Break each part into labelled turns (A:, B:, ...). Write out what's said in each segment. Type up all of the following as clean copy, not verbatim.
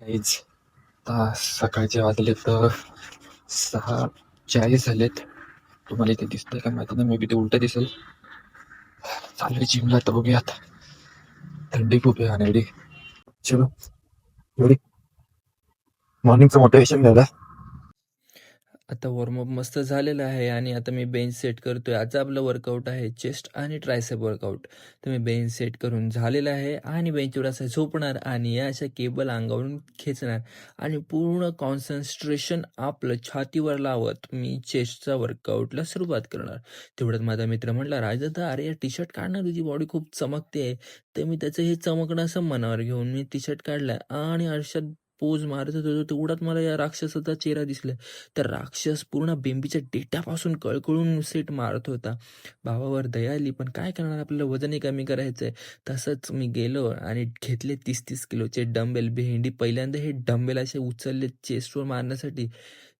A: काहीच आता सकाळचे वाजले तर 6:40 झालेत. तुम्हाला इथे दिसतंय का माहिती नाही, मे बी ते उलट दिसेल. चालू जिमला तर बघूयात. थंडी खूप आहे आणि एवढी चलो एवढी मॉर्निंगचं मोटिवेशन घ्यायला.
B: आता वॉर्मअप मस्त झालेलं आहे आणि आता मी बेंच सेट करतोय. आजचं आपलं वर्कआउट आहे चेस्ट आणि ट्रायसेप वर्कआउट. तर मी बेंच सेट करून झालेलं आहे आणि बेंचवर असं झोपणार आणि या अशा केबल अंगावरून खेचणार आणि पूर्ण कॉन्सन्ट्रेशन आपलं छातीवर लावत मी चेस्टचा वर्कआउटला सुरुवात करणार. तेवढ्यात माझा मित्र म्हटला, राजदादा अरे या टी शर्ट काढणार, तुझी बॉडी खूप चमकते आहे. तर मी त्याचं हे चमकणं असं मनावर घेऊन मी टी शर्ट काढला आणि आरशात पोज मारत होतो. तेवढ्यात मला या राक्षसाचा चेहरा दिसला. तर राक्षस पूर्ण बेंबीच्या डेट्यापासून कळकळून सेट मारत होता. भावावर दया आली, पण काय करणार, आपल्याला वजनही कमी करायचं आहे. तसंच मी गेलो आणि घेतले 30-30 किलोचे डंबेल. भेंडी पहिल्यांदा हे डंबेल असे उचलले चेस्टवर मारण्यासाठी.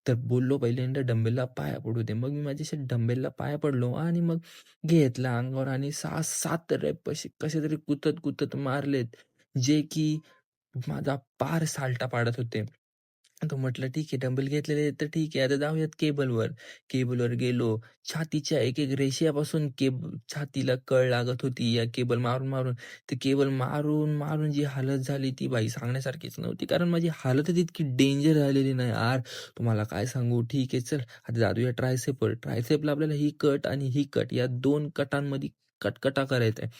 B: तर बोललो पहिल्यांदा डंबेलला पाया पडू दे. मग मी माझ्याशी डंबेलला पाया पडलो आणि मग घेतला अंगावर आणि 6-7 रेप कसे तरी कुतत कुतत मारलेत, जे की माझा पार सालटा पाडत होते. तर म्हटलं ठीक आहे, डंबेल घेतलेले तर ठीक आहे, आता जाऊयात केबलवर. केबलवर गेलो. छातीच्या एक एक रेषेपासून छातीला कळ लागत होती या केबल मारून मारून. ते केबल मारून मारून जी हालत झाली ती बाई सांगण्यासारखीच नव्हती. कारण माझी हालतच इतकी डेंजर झालेली नाही यार, तुम्हाला काय सांगू. ठीक आहे, चल आता जाऊया ट्रायसेपवर. ट्रायसेपला आपल्याला ही कट आणि ही कट या 2 कटांमध्ये कटकटा करायचा आहे.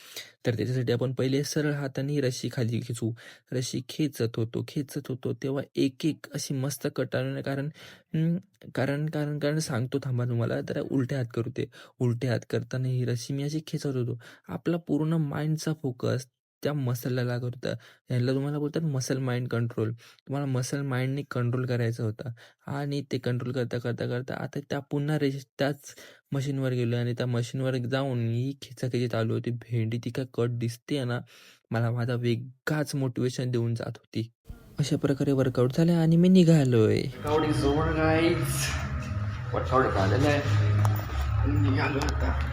B: तर त्याच्यासाठी आपण पहिले सरळ हाताने ही रस्सी खाली खेचू. रस्सी खेचत होतो तेव्हा एक एक अशी मस्त कटाळून, कारण हं, कारण कारण कारण सांगतो थांबा तुम्हाला. तर उलटे हात करू, ते उलटे हात करताना ही रस्सी मी अशी खेचत होतो. आपला पूर्ण माइंडचा फोकस त्या मसलला लागत होता. याला तुम्हाला बोलतात मसल माइंड कंट्रोल. तुम्हाला मसल माइंडने कंट्रोल करायचं होतं आणि ते कंट्रोल करता करता करता आता त्या पुन्हा त्याच मशीनवर गेलो आणि त्या मशीनवर जाऊन ही खेचाखेची चालू होती. भेंडी ती काय कट दिसते ना, मला माझा वेगळाच मोटिवेशन देऊन जात होती. अशा प्रकारे वर्कआउट झालं आणि मी निघालोय.
A: Workout is over guys. Workout झालेलं आहे, निघालो आता.